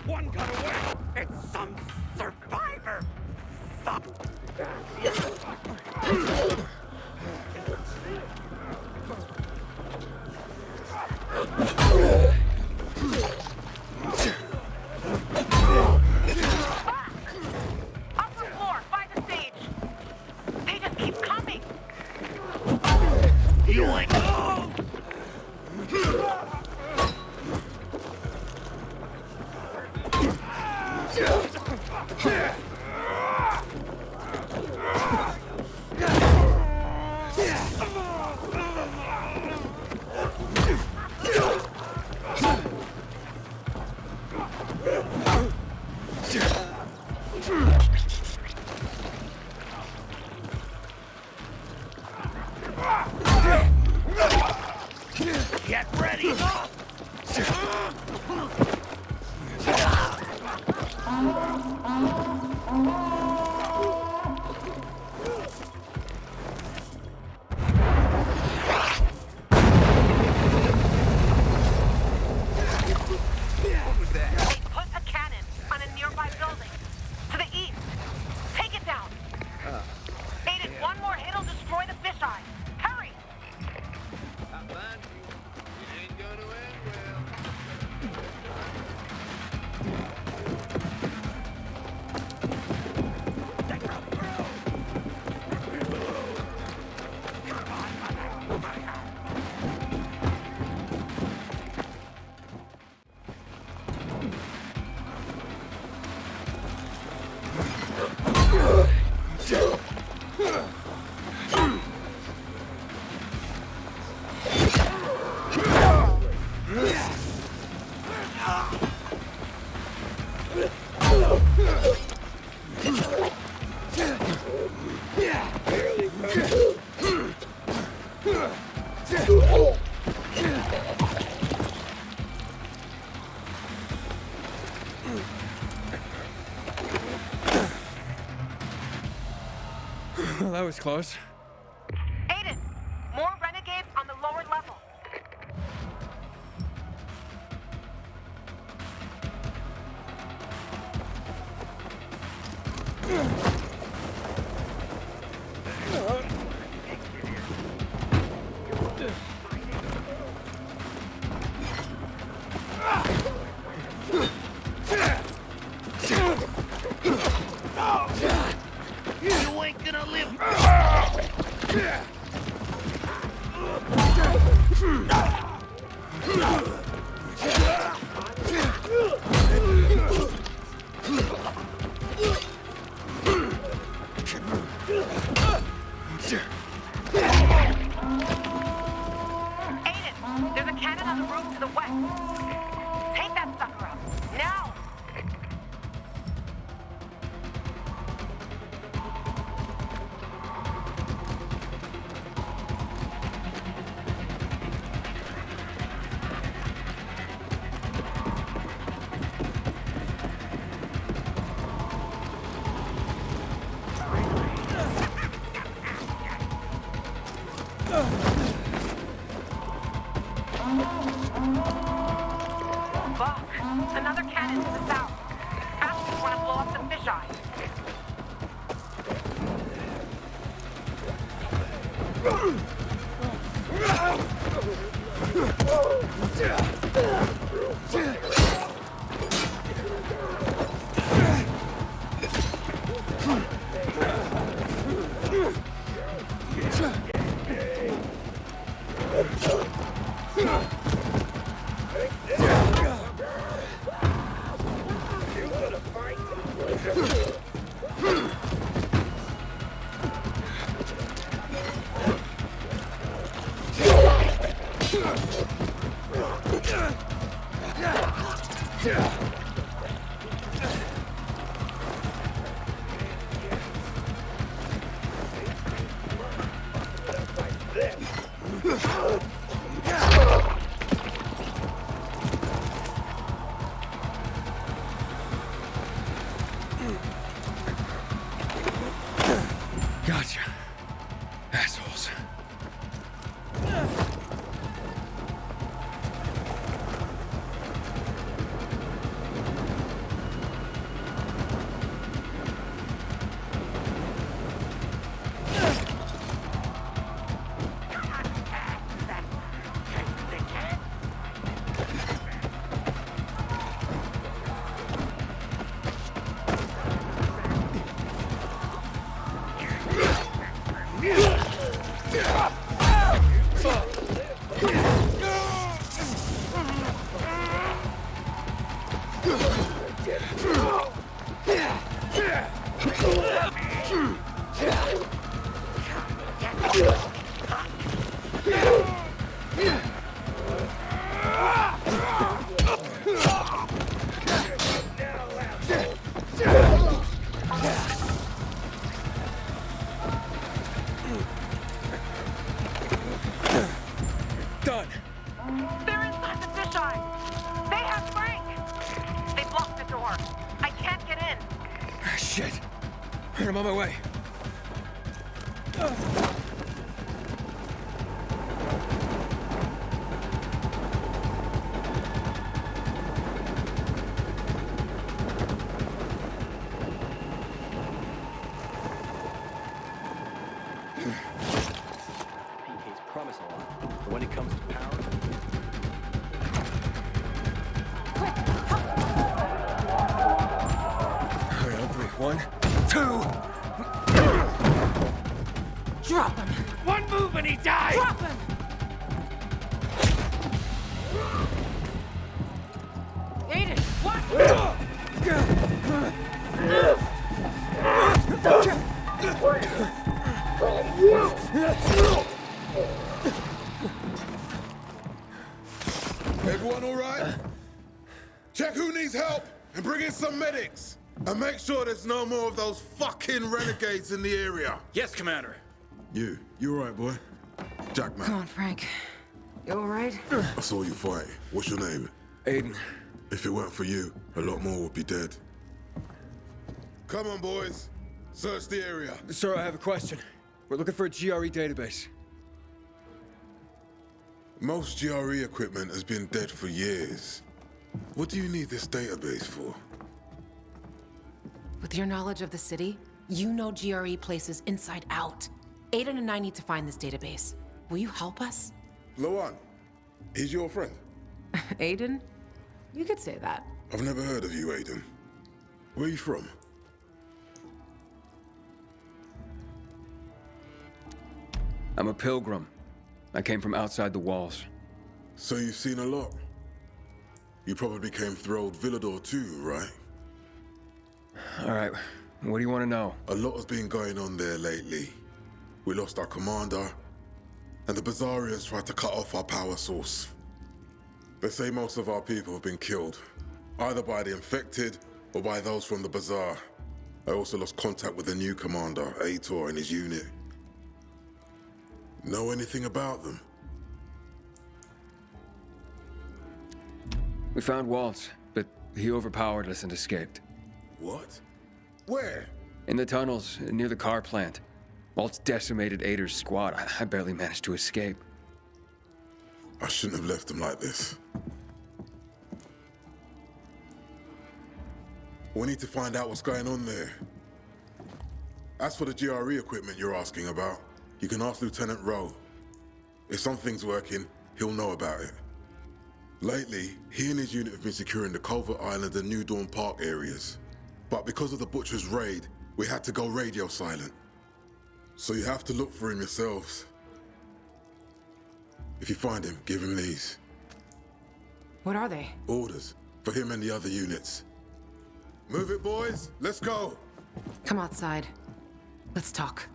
One got away! It's some survivor! Upper floor, by the stage. They just keep coming. You ain't... Oh! Get ready! Well, that was close. Aiden, more renegades on the lower level. You ain't gonna live! Aiden, there's a cannon on the roof to the west. Take that sucker out. Now! Fuck! Another cannon to the south. Bastards want to blow up the fisheye. Gotcha. Assholes. Done. They're inside the fisheye. They have Frank. They blocked the door. I can't get in. Shit. I'm on my way. PKs promise a lot, but when it comes to power, All right, on three. 1, 2. Drop him. One move and he dies! Drop him. Aiden, what? Everyone all right? Check who needs help and bring in some medics. And make sure there's no more of those fucking renegades in the area. Yes, Commander. You all right, boy? Jackman, Come on, Frank. You all right? I saw you fight. What's your name? Aiden. If it weren't for you, a lot more would be dead. Come on, boys. Search the area. Sir, I have a question. We're looking for a GRE database. Most GRE equipment has been dead for years. What do you need this database for? With your knowledge of the city, you know GRE places inside out. Aiden and I need to find this database. Will you help us? Lawan, he's your friend. Aiden? You could say that. I've never heard of you, Aiden. Where are you from? I'm a pilgrim. I came from outside the walls. So you've seen a lot. You probably came through old Villedor too, right? All right, what do you want to know? A lot has been going on there lately. We lost our commander, and the Bazaarians tried to cut off our power source. They say most of our people have been killed, either by the infected or by those from the Bazaar. I also lost contact with the new commander, Aitor, and his unit. Know anything about them? We found Waltz, but he overpowered us and escaped. What? Where? In the tunnels, near the car plant. Waltz decimated Ader's squad. I barely managed to escape. I shouldn't have left them like this. We need to find out what's going on there. As for the GRE equipment you're asking about, you can ask Lieutenant Rowe. If something's working, he'll know about it. Lately, he and his unit have been securing the Culver Island and New Dawn Park areas. But because of the Butcher's raid, we had to go radio silent. So you have to look for him yourselves. If you find him, give him these. What are they? Orders for him and the other units. Move it, boys. Let's go. Come outside. Let's talk.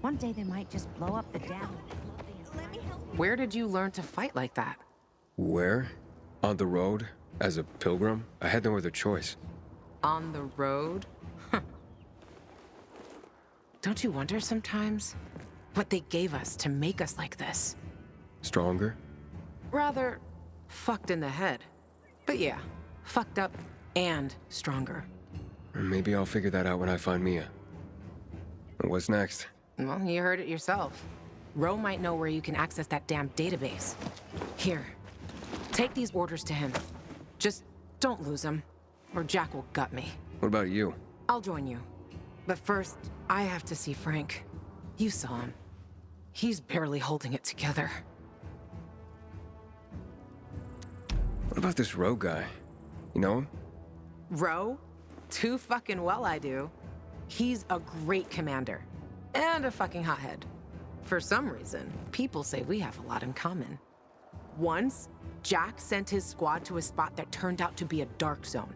One day they might just blow up the dam. Where did you learn to fight like that? Where? On the road? As a pilgrim? I had no other choice. On the road? Don't you wonder sometimes what they gave us to make us like this? Stronger? Rather fucked in the head. But yeah, fucked up and stronger. Maybe I'll figure that out when I find Mia. What's next? Well, you heard it yourself. Rowe might know where you can access that damn database. Here, take these orders to him. Just don't lose them, or Jack will gut me. What about you? I'll join you. But first, I have to see Frank. You saw him. He's barely holding it together. What about this Roe guy? You know him? Roe? Too fucking well I do. He's a great commander. And a fucking hothead. For some reason, people say we have a lot in common. Once, Jack sent his squad to a spot that turned out to be a dark zone.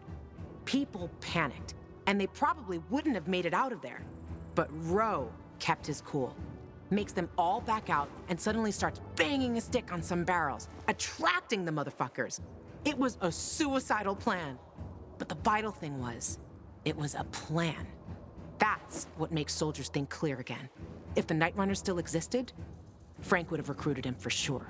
People panicked, and they probably wouldn't have made it out of there. But Roe kept his cool. Makes them all back out and suddenly starts banging a stick on some barrels, attracting the motherfuckers. It was a suicidal plan. But the vital thing was, it was a plan. That's what makes soldiers think clear again. If the Night Runner still existed, Frank would have recruited him for sure.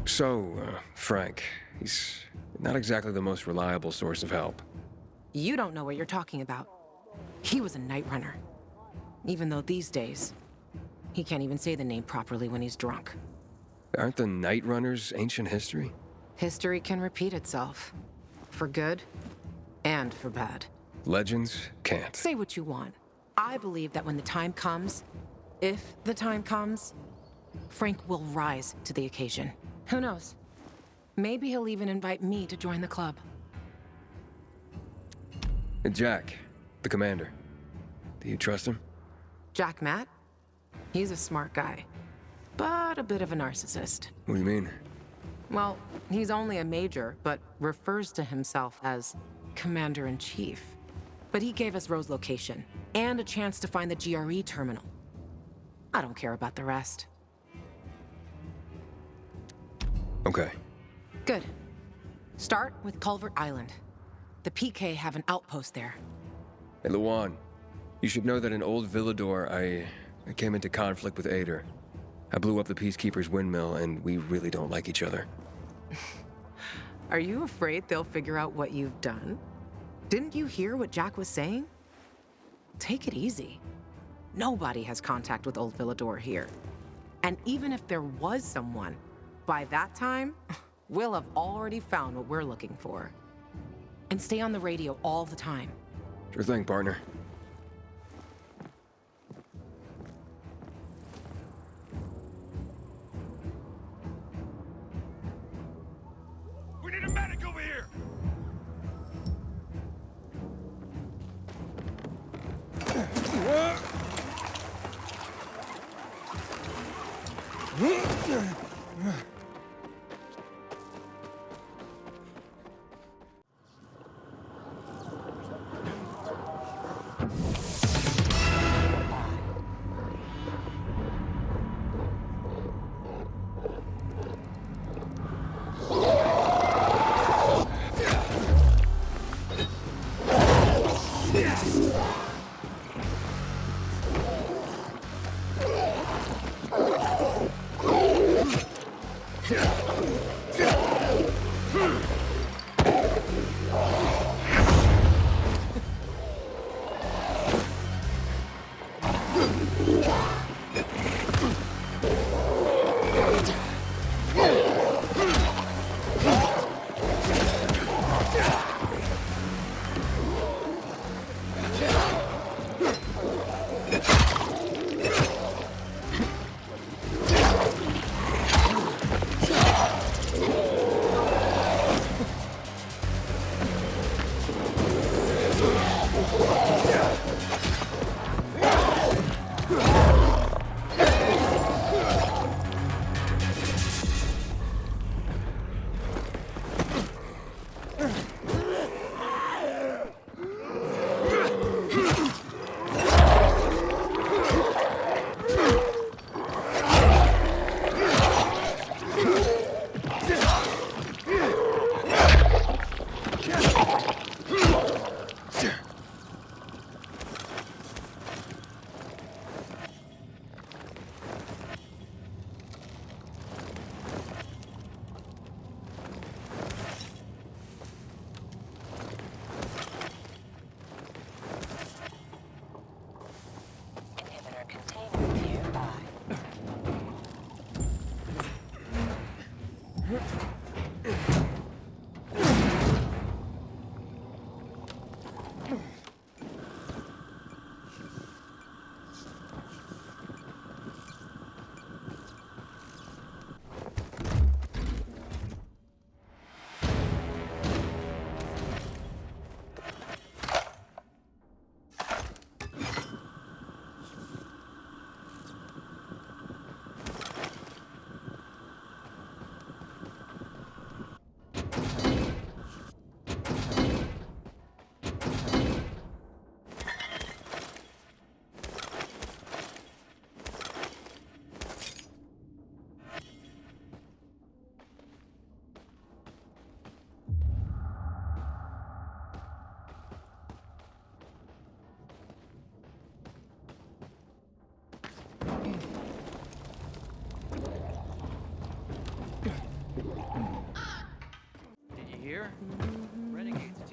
So, Frank, he's not exactly the most reliable source of help. You don't know what you're talking about. He was a Night Runner. Even though these days, he can't even say the name properly when he's drunk. Aren't the Night Runners ancient history? History can repeat itself. For good and for bad. Legends can't. Say what you want. I believe that when the time comes, if the time comes, Frank will rise to the occasion. Who knows? Maybe he'll even invite me to join the club. And Jack, the commander. Do you trust him? Jack Matt? He's a smart guy, but a bit of a narcissist. What do you mean? Well, he's only a major, but refers to himself as Commander-in-Chief. But he gave us Rose's location, and a chance to find the GRE terminal. I don't care about the rest. Okay. Good. Start with Culvert Island. The PK have an outpost there. Hey, Luan, you should know that in old Villedor, I came into conflict with Ader. I blew up the Peacekeeper's windmill, and we really don't like each other. Are you afraid they'll figure out what you've done? Didn't you hear what Jack was saying? Take it easy. Nobody has contact with old Villedor here. And even if there was someone, by that time, we'll have already found what we're looking for. And stay on the radio all the time. Sure thing, partner. We need a medic over here!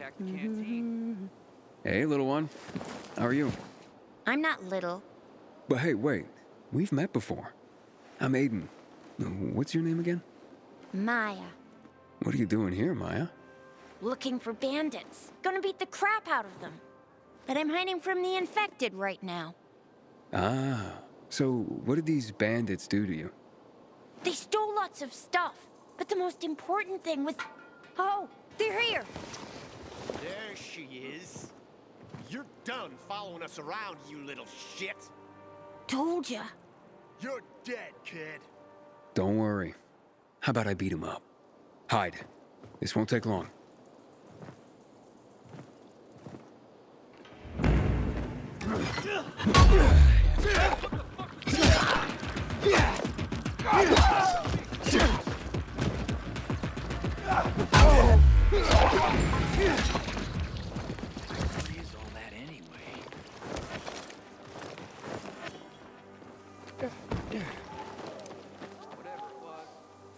Tech canteen. Hey, little one. How are you? I'm not little. But hey, wait. We've met before. I'm Aiden. What's your name again? Maya. What are you doing here, Maya? Looking for bandits. Gonna beat the crap out of them. But I'm hiding from the infected right now. Ah, so what did these bandits do to you? They stole lots of stuff. But the most important thing was... Oh, they're here. There she is. You're done following us around, you little shit. Told ya. You're dead, kid. Don't worry. How about I beat him up? Hide. This won't take long. What is all that anyway? Whatever it was.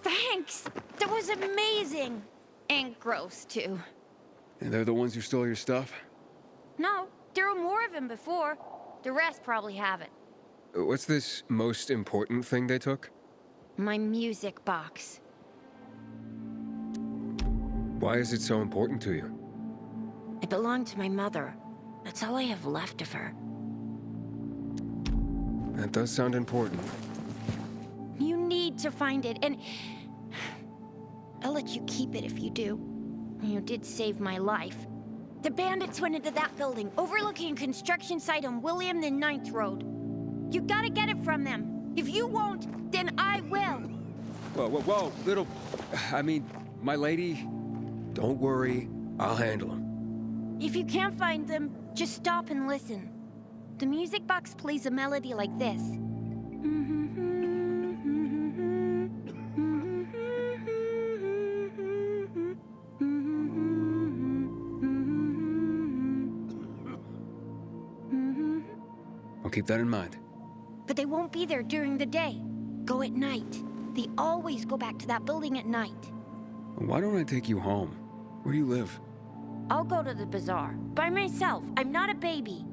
Thanks. That was amazing. And gross, too. And they're the ones who stole your stuff? No, there were more of them before. The rest probably haven't. What's this most important thing they took? My music box. Why is it so important to you? It belonged to my mother. That's all I have left of her. That does sound important. You need to find it, and... I'll let you keep it if you do. You did save my life. The bandits went into that building, overlooking a construction site on William the Ninth Road. You gotta get it from them. If you won't, then I will. Whoa, little... I mean, my lady... Don't worry, I'll handle them. If you can't find them, just stop and listen. The music box plays a melody like this. I'll keep that in mind. But they won't be there during the day. Go at night. They always go back to that building at night. Why don't I take you home? Where do you live? I'll go to the bazaar. By myself. I'm not a baby.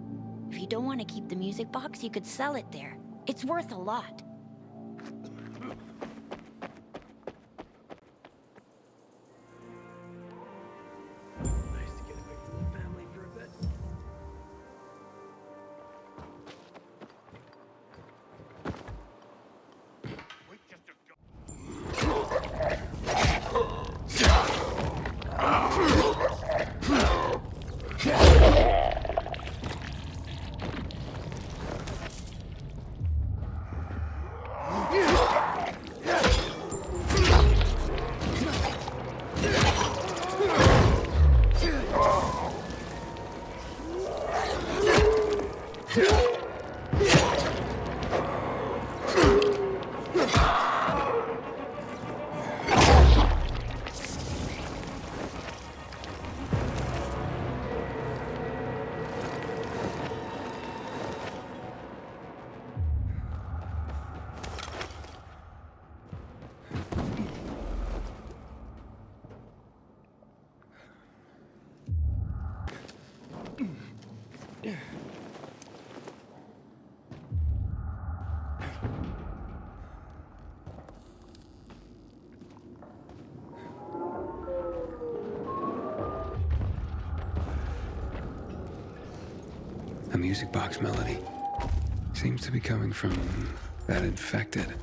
If you don't want to keep the music box, you could sell it there. It's worth a lot. Nice to get away from the family for a bit. We just go. A music box melody. Seems to be coming from that infected.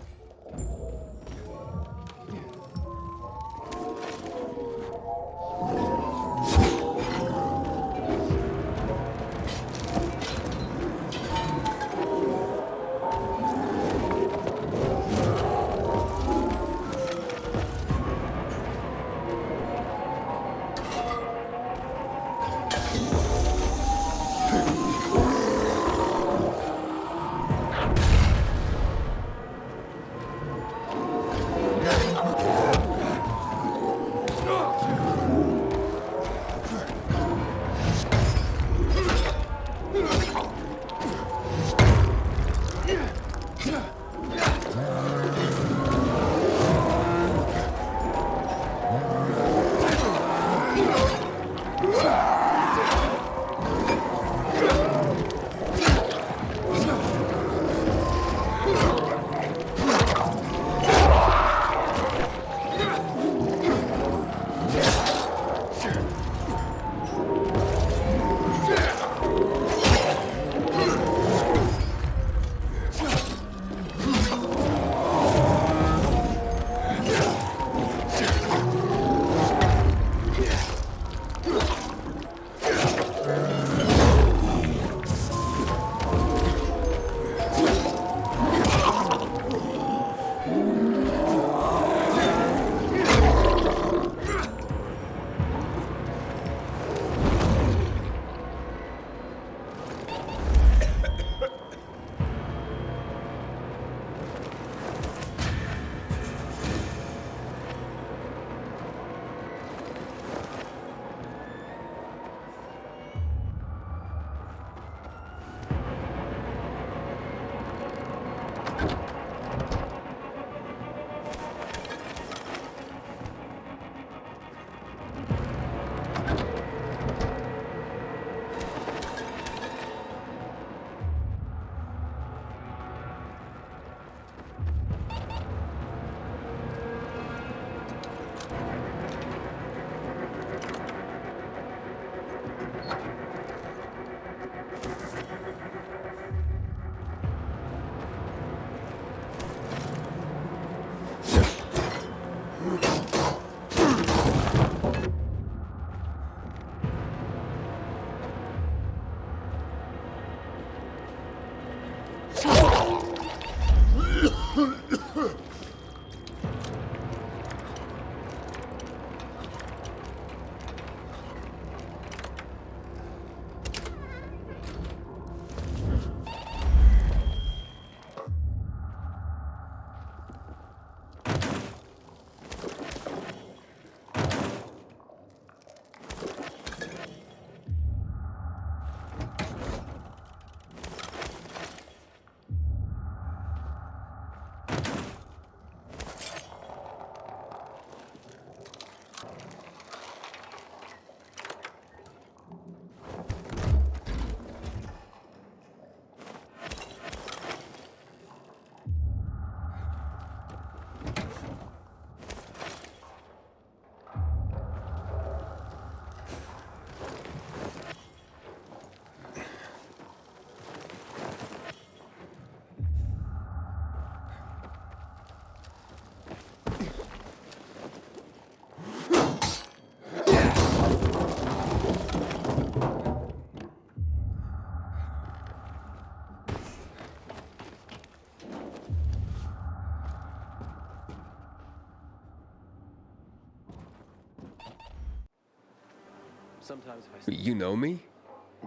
Sometimes if I... You know me?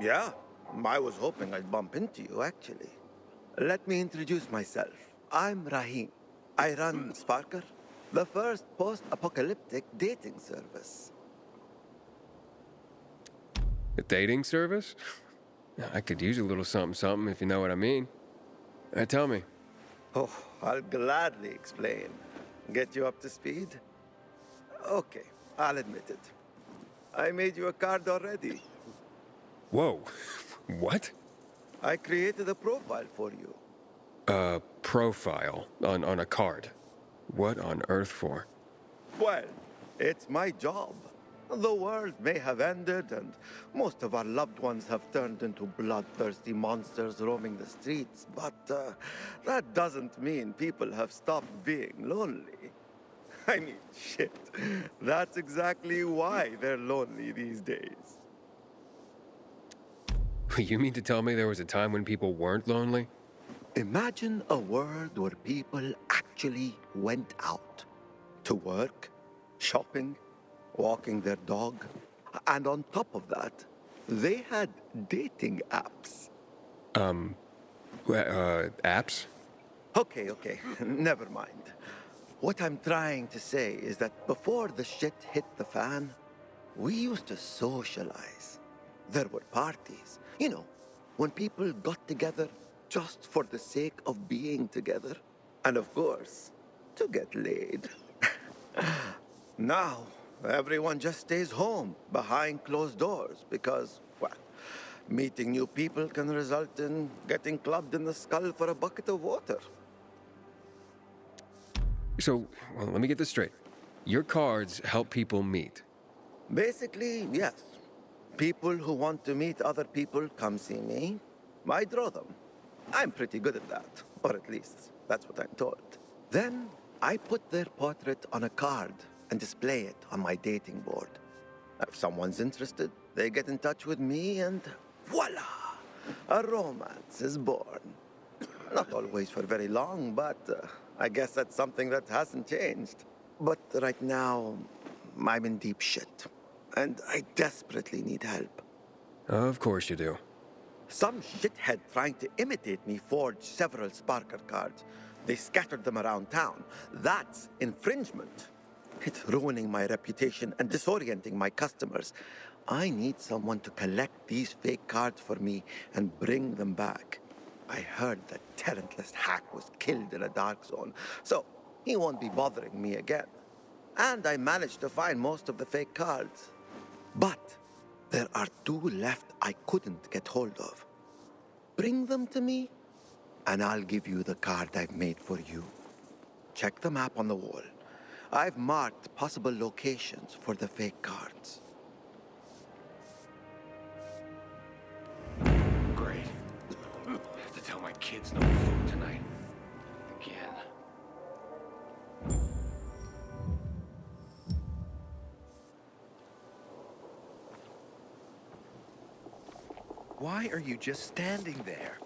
Yeah, I was hoping I'd bump into you, actually. Let me introduce myself. I'm Rahim. I run Sparker, the first post-apocalyptic dating service. A dating service? I could use a little something something if you know what I mean. Tell me. Oh, I'll gladly explain. Get you up to speed? Okay, I'll admit it. I made you a card already. Whoa. What? I created a profile for you. A profile on a card. What on earth for? Well, it's my job. The world may have ended, and most of our loved ones have turned into bloodthirsty monsters roaming the streets, but that doesn't mean people have stopped being lonely. I mean, shit. That's exactly why they're lonely these days. You mean to tell me there was a time when people weren't lonely? Imagine a world where people actually went out to work, shopping, walking their dog, and on top of that, they had dating apps. Apps? Okay, never mind. What I'm trying to say is that before the shit hit the fan, we used to socialize. There were parties, when people got together just for the sake of being together. And of course, to get laid. Now, everyone just stays home behind closed doors because, well, meeting new people can result in getting clubbed in the skull for a bucket of water. So, well, let me get this straight. Your cards help people meet. Basically, yes. People who want to meet other people come see me. I draw them. I'm pretty good at that, or at least that's what I'm told. Then I put their portrait on a card and display it on my dating board. If someone's interested, they get in touch with me and voila! A romance is born. Not always for very long, but I guess that's something that hasn't changed. But right now, I'm in deep shit, and I desperately need help. Of course you do. Some shithead trying to imitate me forged several Sparker cards. They scattered them around town. That's infringement. It's ruining my reputation and disorienting my customers. I need someone to collect these fake cards for me and bring them back. I heard that talentless hack was killed in a dark zone, so he won't be bothering me again. And I managed to find most of the fake cards. But there are 2 left I couldn't get hold of. Bring them to me, and I'll give you the card I've made for you. Check the map on the wall. I've marked possible locations for the fake cards. Great. I have to tell my kids no food tonight. Again. Why are you just standing there?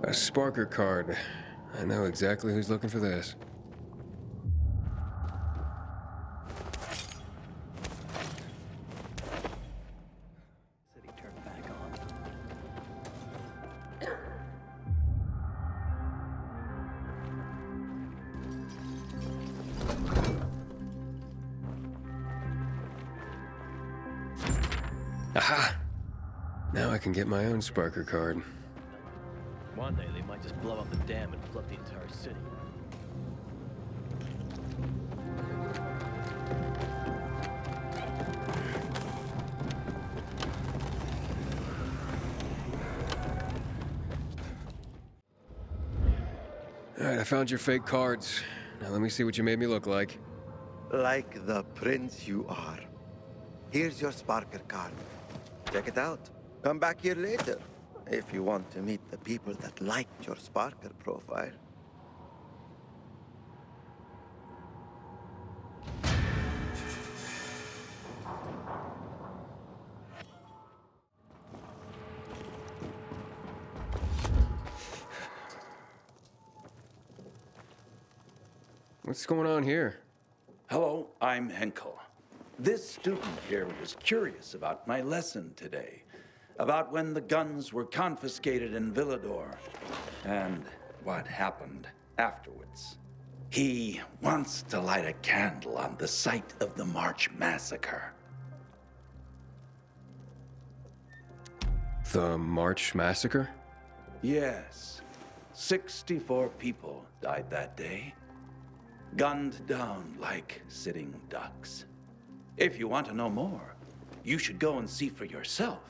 A Sparker card. I know exactly who's looking for this. City turned back on. Aha! Now I can get my own Sparker card. One day they might just blow up the dam and flood the entire city. Alright, I found your fake cards. Now let me see what you made me look like. Like the prince you are. Here's your Sparker card. Check it out. Come back here later if you want to meet the people that liked your Sparker profile. What's going on here? Hello, I'm Henkel. This student here was curious about my lesson today, about when the guns were confiscated in Villedor, and what happened afterwards. He wants to light a candle on the site of the March Massacre. The March Massacre? Yes, 64 people died that day, gunned down like sitting ducks. If you want to know more, you should go and see for yourself.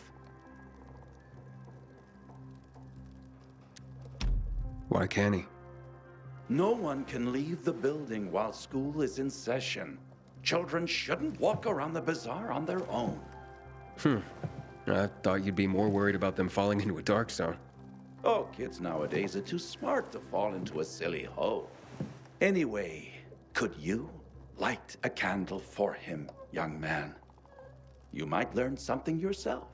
Why can't he? No one can leave the building while school is in session. Children shouldn't walk around the bazaar on their own. I thought you'd be more worried about them falling into a dark zone. Oh, kids nowadays are too smart to fall into a silly hole. Anyway, could you light a candle for him, young man? You might learn something yourself.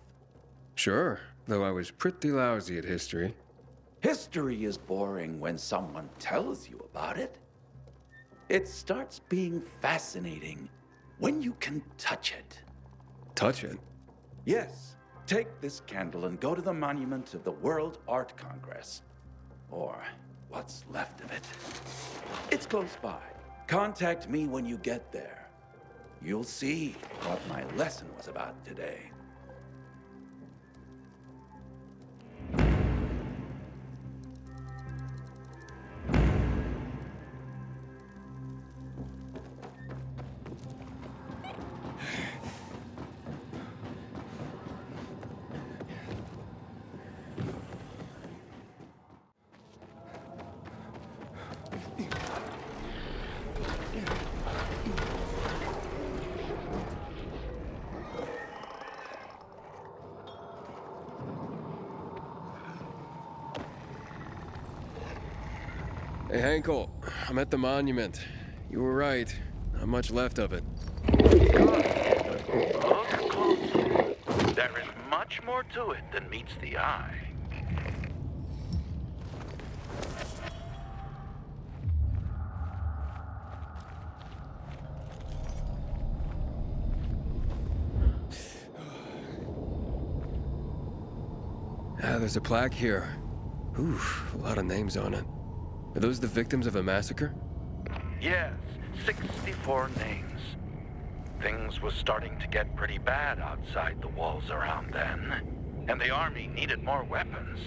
Sure, though I was pretty lousy at history. History is boring when someone tells you about it. It starts being fascinating when you can touch it. Touch it? Yes. Take this candle and go to the monument of the World Art Congress. Or what's left of it. It's close by. Contact me when you get there. You'll see what my lesson was about today. Hey, Henkel, I'm at the monument. You were right. Not much left of it. Look closely. There is much more to it than meets the eye. There's a plaque here. Oof, a lot of names on it. Are those the victims of a massacre? Yes, 64 names. Things was starting to get pretty bad outside the walls around then, and the army needed more weapons.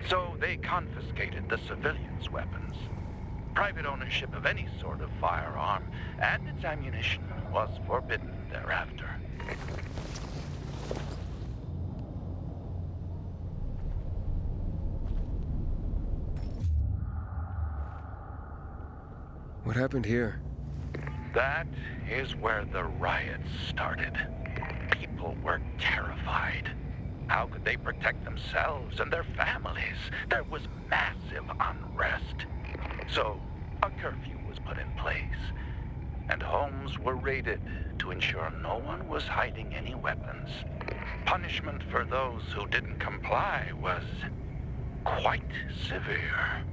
So they confiscated the civilians' weapons. Private ownership of any sort of firearm and its ammunition was forbidden thereafter. What happened here? That is where the riots started. People were terrified. How could they protect themselves and their families? There was massive unrest. So, a curfew was put in place, and homes were raided to ensure no one was hiding any weapons. Punishment for those who didn't comply was quite severe.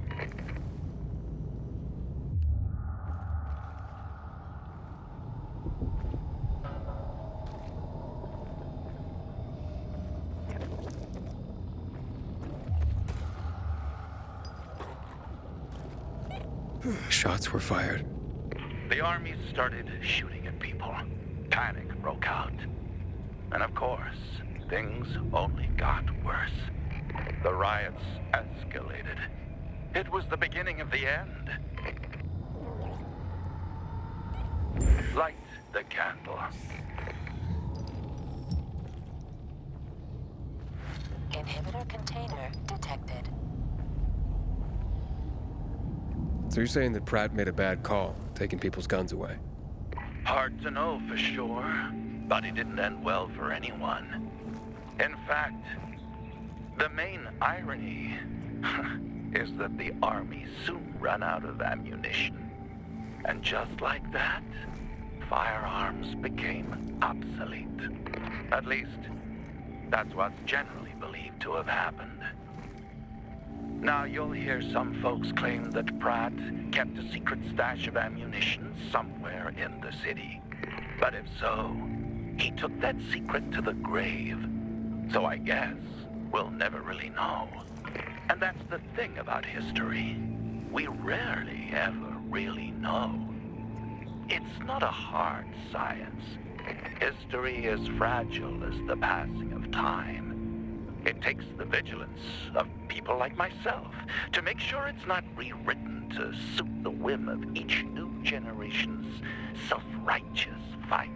Shots were fired. The army started shooting at people. Panic broke out. And of course, things only got worse. The riots escalated. It was the beginning of the end. Light the candle. Inhibitor container detected. So you're saying that Pratt made a bad call, taking people's guns away? Hard to know for sure, but it didn't end well for anyone. In fact, the main irony is that the army soon ran out of ammunition. And just like that, firearms became obsolete. At least, that's what's generally believed to have happened. Now, you'll hear some folks claim that Pratt kept a secret stash of ammunition somewhere in the city. But if so, he took that secret to the grave. So I guess we'll never really know. And that's the thing about history. We rarely ever really know. It's not a hard science. History is fragile as the passing of time. It takes the vigilance of people like myself to make sure it's not rewritten to suit the whim of each new generation's self-righteous fight.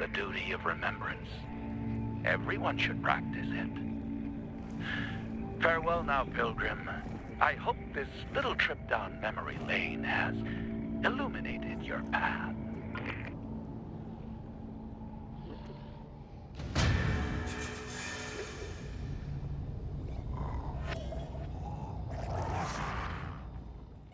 The duty of remembrance. Everyone should practice it. Farewell now, Pilgrim. I hope this little trip down memory lane has illuminated your path.